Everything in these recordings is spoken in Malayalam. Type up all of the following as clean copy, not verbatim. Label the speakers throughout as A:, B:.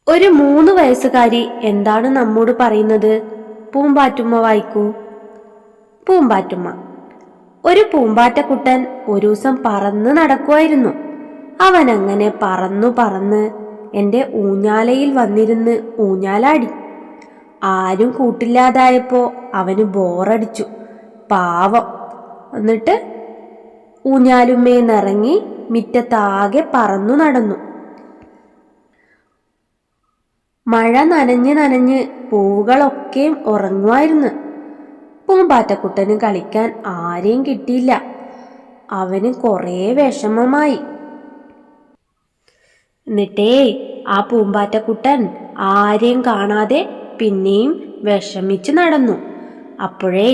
A: ഒരു 3 വയസ്സുകാരി എന്താണ് നമ്മോട് പറയുന്നത്? പൂമ്പാറ്റുമ്മ വായിക്കൂ. പൂമ്പാറ്റുമ്മ: ഒരു പൂമ്പാറ്റക്കുട്ടൻ ഒരു ദിവസം പറന്ന് നടക്കുമായിരുന്നു. അവൻ അങ്ങനെ പറന്നു പറന്ന് എൻ്റെ ഊഞ്ഞാലയിൽ വന്നിരുന്ന് ഊഞ്ഞാലാടി. ആരും കൂട്ടില്ലാതായപ്പോ അവന് ബോറടിച്ചു. പാവം. എന്നിട്ട് ഊഞ്ഞാലുമ്മേന്നിറങ്ങി മിറ്റത്താകെ പറന്നു നടന്നു. മഴ നനഞ്ഞ് നനഞ്ഞ് പൂവുകളൊക്കെ ഉറങ്ങുമായിരുന്നു. പൂമ്പാറ്റക്കുട്ടന് കളിക്കാൻ ആരെയും കിട്ടിയില്ല. അവന് കുറേ വിഷമമായി. എന്നിട്ടേ ആ പൂമ്പാറ്റക്കുട്ടൻ ആരെയും കാണാതെ പിന്നെയും വിഷമിച്ച് നടന്നു. അപ്പോഴേ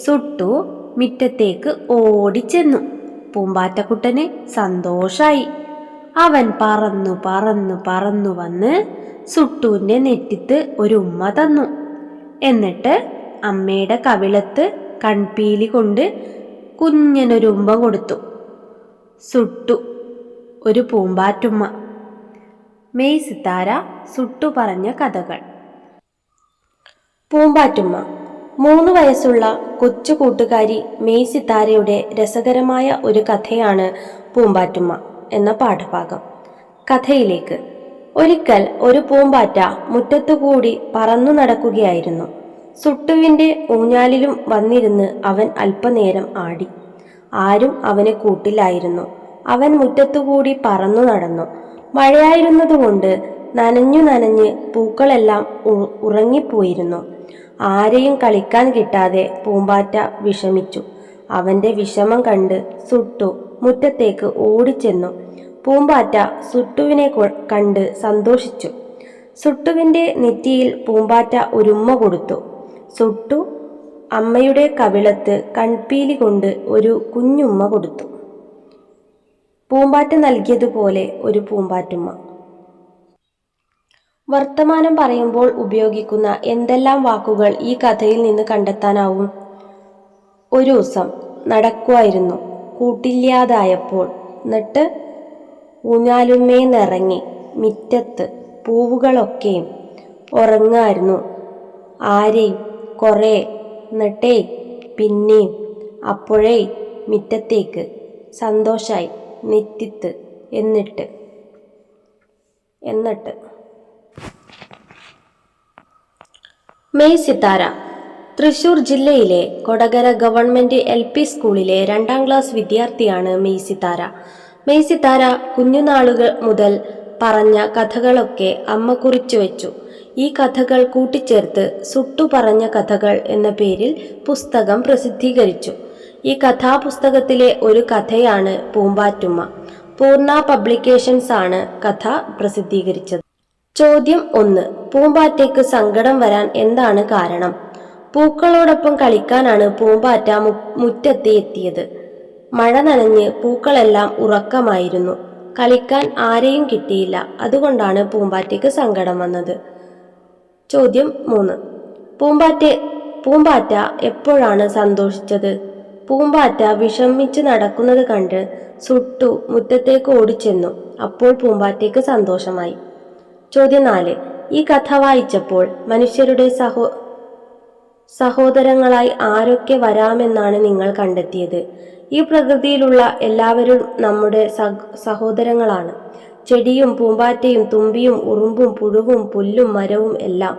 A: സുട്ടു മിറ്റത്തേക്ക് ഓടിച്ചെന്നു. പൂമ്പാറ്റക്കുട്ടന് സന്തോഷായി. അവൻ പറന്നു പറന്നു പറന്നു വന്ന് സുട്ടുവിൻ്റെ നെറ്റിത്ത് ഒരു ഉമ്മ തന്നു. എന്നിട്ട് അമ്മയുടെ കവിളത്ത് കൺപീലി കൊണ്ട് കുഞ്ഞനൊരു ഉമ്മ കൊടുത്തു. സുട്ടു, ഒരു പൂമ്പാറ്റുമ്മ. മെയ് സിത്താര സുട്ടു പറഞ്ഞ കഥകൾ. പൂമ്പാറ്റുമ്മ. 3 വയസ്സുള്ള കൊച്ചു കൂട്ടുകാരി മെയ് സിത്താരയുടെ രസകരമായ ഒരു കഥയാണ് പൂമ്പാറ്റുമ്മ എന്ന പാഠഭാഗം. കഥയിലേക്ക്. ഒരിക്കൽ ഒരു പൂമ്പാറ്റ മുറ്റത്തുകൂടി പറന്നു നടക്കുകയായിരുന്നു. സുട്ടുവിൻ്റെ ഊഞ്ഞാലിലും വന്നിരുന്ന് അവൻ അല്പനേരം ആടി. ആരും അവനെ കൂട്ടില്ലായിരുന്നു. അവൻ മുറ്റത്തുകൂടി പറന്നു നടന്നു. മഴയായിരുന്നതുകൊണ്ട് നനഞ്ഞു നനഞ്ഞ് പൂക്കളെല്ലാം ഉറങ്ങിപ്പോയിരുന്നു. ആരെയും കളിക്കാൻ കിട്ടാതെ പൂമ്പാറ്റ വിഷമിച്ചു. അവൻ്റെ വിഷമം കണ്ട് സുട്ടു മുറ്റത്തേക്ക് ഓടിച്ചെന്നു. പൂമ്പാറ്റ സുട്ടുവിനെ കണ്ട് സന്തോഷിച്ചു. സുട്ടുവിൻ്റെ നെറ്റിയിൽ പൂമ്പാറ്റ ഒരുമ്മ കൊടുത്തു. സുട്ടു അമ്മയുടെ കവിളത്ത് കൺപീലി കൊണ്ട് ഒരു കുഞ്ഞുമ്മ കൊടുത്തു. പൂമ്പാറ്റ നൽകിയതുപോലെ ഒരു പൂമ്പാറ്റുമ്മ. വർത്തമാനം പറയുമ്പോൾ ഉപയോഗിക്കുന്ന എന്തെല്ലാം വാക്കുകൾ ഈ കഥയിൽ നിന്ന് കണ്ടെത്താനാവും? ഒരു ദിവസം നടക്കുമായിരുന്നു, കൂട്ടില്ലാതായപ്പോൾ. എന്നിട്ട് ഊഞ്ഞാലുമ്മേന്നിറങ്ങി മിറ്റത്ത് പൂവുകളൊക്കെയും ഉറങ്ങായിരുന്നു. ആരെയും കുറേ. എന്നിട്ടേ പിന്നെയും. അപ്പോഴേ മിറ്റത്തേക്ക് സന്തോഷായി നെറ്റിത്ത്. എന്നിട്ട് മെയ് സിത്താര. തൃശൂർ ജില്ലയിലെ കൊടകര ഗവൺമെന്റ് LP സ്കൂളിലെ 2ാം ക്ലാസ് വിദ്യാർത്ഥിയാണ് മെയ് സിത്താര. മെയ് സിത്താര കുഞ്ഞുനാളുകൾ മുതൽ പറഞ്ഞ കഥകളൊക്കെ അമ്മ കുറിച്ചു വെച്ചു. ഈ കഥകൾ കൂട്ടിച്ചേർത്ത് സുട്ടു പറഞ്ഞ കഥകൾ എന്ന പേരിൽ പുസ്തകം പ്രസിദ്ധീകരിച്ചു. ഈ കഥാപുസ്തകത്തിലെ ഒരു കഥയാണ് പൂമ്പാറ്റുമ്മ. പൂർണ്ണ പബ്ലിക്കേഷൻസ് ആണ് കഥ പ്രസിദ്ധീകരിച്ചത്. ചോദ്യം 1. പൂമ്പാറ്റയ്ക്ക് സങ്കടം വരാൻ എന്താണ് കാരണം? പൂക്കളോടൊപ്പം കളിക്കാനാണ് പൂമ്പാറ്റ മുറ്റത്ത് എത്തിയത്. മഴ നനഞ്ഞ് പൂക്കളെല്ലാം ഉറക്കമായിരുന്നു. കളിക്കാൻ ആരെയും കിട്ടിയില്ല. അതുകൊണ്ടാണ് പൂമ്പാറ്റയ്ക്ക് സങ്കടം വന്നത്. ചോദ്യം 3. പൂമ്പാറ്റ എപ്പോഴാണ് സന്തോഷിച്ചത്? പൂമ്പാറ്റ വിഷമിച്ച് നടക്കുന്നത് കണ്ട് സുട്ടു മുറ്റത്തേക്ക് ഓടിച്ചെന്നു. അപ്പോൾ പൂമ്പാറ്റയ്ക്ക് സന്തോഷമായി. ചോദ്യം 4. ഈ കഥ വായിച്ചപ്പോൾ മനുഷ്യരുടെ സഹോദരങ്ങളായി ആരൊക്കെ വരാമെന്നാണ് നിങ്ങൾ കണ്ടെത്തിയത്? ഈ പ്രകൃതിയിലുള്ള എല്ലാവരും നമ്മുടെ സഹോദരങ്ങളാണ്. ചെടിയും പൂമ്പാറ്റയും തുമ്പിയും ഉറുമ്പും പുഴുവും പുല്ലും മരവും എല്ലാം.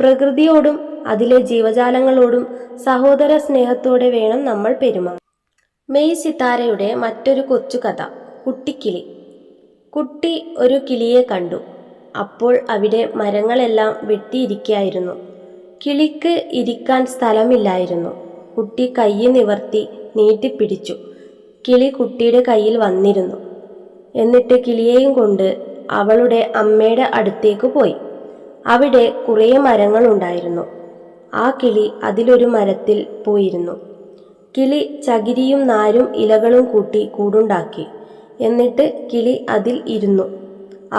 A: പ്രകൃതിയോടും അതിലെ ജീവജാലങ്ങളോടും സഹോദര സ്നേഹത്തോടെ വേണം നമ്മൾ പെരുമാറാൻ. മെയ് സിത്താരയുടെ മറ്റൊരു കൊച്ചു കഥ. കുട്ടിക്കിളി. കുട്ടി ഒരു കിളിയെ കണ്ടു. അപ്പോൾ അവിടെ മരങ്ങളെല്ലാം വെട്ടിയിരിക്കുകയായിരുന്നു. കിളിക്ക് ഇരിക്കാൻ സ്ഥലമില്ലായിരുന്നു. കുട്ടി കൈ നിവർത്തി നീട്ടിപ്പിടിച്ചു. കിളി കുട്ടിയുടെ കയ്യിൽ വന്നിരുന്നു. എന്നിട്ട് കിളിയെയും കൊണ്ട് അവളുടെ അമ്മയുടെ അടുത്തേക്ക് പോയി. അവിടെ കുറേ മരങ്ങളുണ്ടായിരുന്നു. ആ കിളി അതിലൊരു മരത്തിൽ പോയിരുന്നു. കിളി ചകിരിയും നാരും ഇലകളും കൂട്ടി കൂടുണ്ടാക്കി. എന്നിട്ട് കിളി അതിൽ ഇരുന്നു.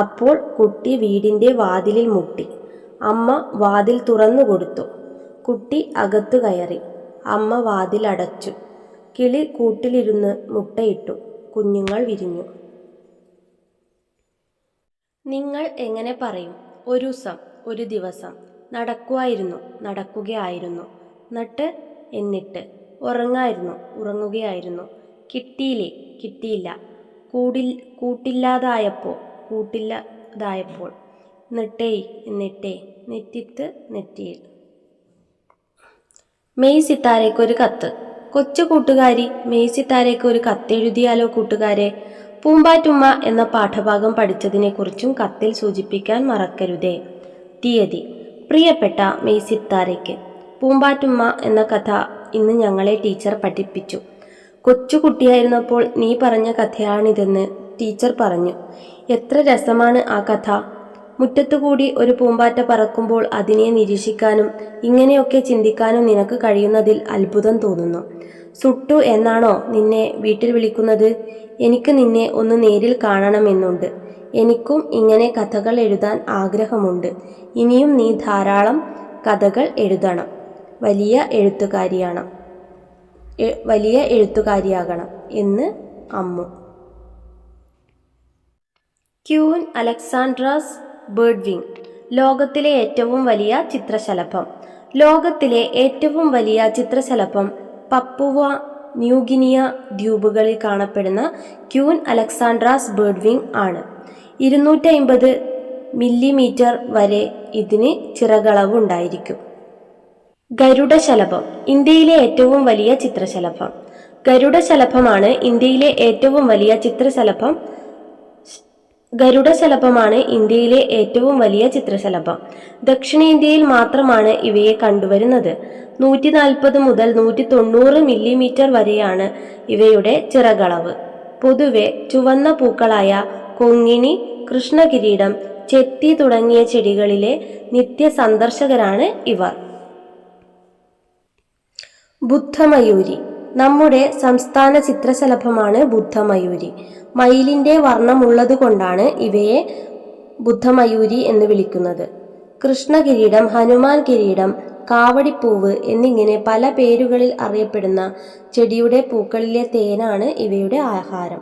A: അപ്പോൾ കുട്ടി വീടിൻ്റെ വാതിലിൽ മുട്ടി. അമ്മ വാതിൽ തുറന്നു കൊടുത്തു. കുട്ടി അകത്തു കയറി. അമ്മ വാതിൽ അടച്ചു. കിളി കൂട്ടിലിരുന്ന് മുട്ടയിട്ടു. കുഞ്ഞുങ്ങൾ വിരിഞ്ഞു. നിങ്ങൾ എങ്ങനെ പറയും? ഒരുസം, ഒരു ദിവസം. നടക്കുമായിരുന്നു, നടക്കുകയായിരുന്നു. നട്ട്, എന്നിട്ട്. ഉറങ്ങായിരുന്നു, ഉറങ്ങുകയായിരുന്നു. കിട്ടിയില്ലേ, കിട്ടിയില്ല. കൂട്ടില്ലാതായപ്പോൾ. നിട്ടേയ്, എന്നിട്ടേ. നെറ്റിത്ത്, നെറ്റിയിൽ. മെയ് സിത്താരയ്ക്കൊരു കത്ത്. കൊച്ചു കൂട്ടുകാരി, മെയ് സിത്താരയ്ക്ക് ഒരു കത്തെഴുതിയാലോ കൂട്ടുകാരെ? പൂമ്പാറ്റുമ്മ എന്ന പാഠഭാഗം പഠിച്ചതിനെക്കുറിച്ചും കത്തിൽ സൂചിപ്പിക്കാൻ മറക്കരുതേ. തീയതി: പ്രിയപ്പെട്ട മെയ് സിത്താരയ്ക്ക്, പൂമ്പാറ്റുമ്മ എന്ന കഥ ഇന്ന് ഞങ്ങളെ ടീച്ചർ പഠിപ്പിച്ചു. കൊച്ചു കുട്ടിയായിരുന്നപ്പോൾ നീ പറഞ്ഞ കഥയാണിതെന്ന് ടീച്ചർ പറഞ്ഞു. എത്ര രസമാണ് ആ കഥ! മുറ്റത്തുകൂടി ഒരു പൂമ്പാറ്റ പറക്കുമ്പോൾ അതിനെ നിരീക്ഷിക്കാനും ഇങ്ങനെയൊക്കെ ചിന്തിക്കാനും നിനക്ക് കഴിയുന്നതിൽ അത്ഭുതം തോന്നുന്നു. സുട്ടു എന്നാണോ നിന്നെ വീട്ടിൽ വിളിക്കുന്നത്? എനിക്ക് നിന്നെ ഒന്ന് നേരിൽ കാണണമെന്നുണ്ട്. എനിക്കും ഇങ്ങനെ കഥകൾ എഴുതാൻ ആഗ്രഹമുണ്ട്. ഇനിയും നീ ധാരാളം കഥകൾ എഴുതണം. വലിയ എഴുത്തുകാരിയാകണം എന്ന് അമ്മു. ക്യൂൻ അലക്സാൻഡ്രാസ് ബേർഡ്വിങ്. ലോകത്തിലെ ഏറ്റവും വലിയ ചിത്രശലഭം. ലോകത്തിലെ ഏറ്റവും വലിയ ചിത്രശലഭം പപ്പുവ ന്യൂഗിനിയ ദ്വീപുകളിൽ കാണപ്പെടുന്ന ക്യൂൻ അലക്സാൻഡ്രാസ് ബേർഡ്വിങ് ആണ്. 250 മില്ലിമീറ്റർ വരെ ഇതിന് ചിറകളവ് ഉണ്ടായിരിക്കും. ഗരുഡശലഭം. ഇന്ത്യയിലെ ഏറ്റവും വലിയ ചിത്രശലഭം. ഗരുഡശലഭമാണ് ഇന്ത്യയിലെ ഏറ്റവും വലിയ ചിത്രശലഭം. ദക്ഷിണേന്ത്യയിൽ മാത്രമാണ് ഇവയെ കണ്ടുവരുന്നത്. 140 മുതൽ 190 മില്ലിമീറ്റർ വരെയാണ് ഇവയുടെ ചിറകളവ്. പൊതുവെ ചുവന്ന പൂക്കളായ കൊങ്ങിണി, കൃഷ്ണകിരീടം, ചെത്തി തുടങ്ങിയ ചെടികളിലെ നിത്യസന്ദർശകരാണ് ഇവർ. ബുദ്ധമയൂരി. നമ്മുടെ സംസ്ഥാന ചിത്രശലഭമാണ് ബുദ്ധമയൂരി. മയിലിന്റെ വർണ്ണമുള്ളതുകൊണ്ടാണ് ഇവയെ ബുദ്ധമയൂരി എന്ന് വിളിക്കുന്നത്. കൃഷ്ണകിരീടം, ഹനുമാൻ കിരീടം, കാവടിപ്പൂവ് എന്നിങ്ങനെ പല പേരുകളിൽ അറിയപ്പെടുന്ന ചെടിയുടെ പൂക്കളിലെ തേനാണ് ഇവയുടെ ആഹാരം.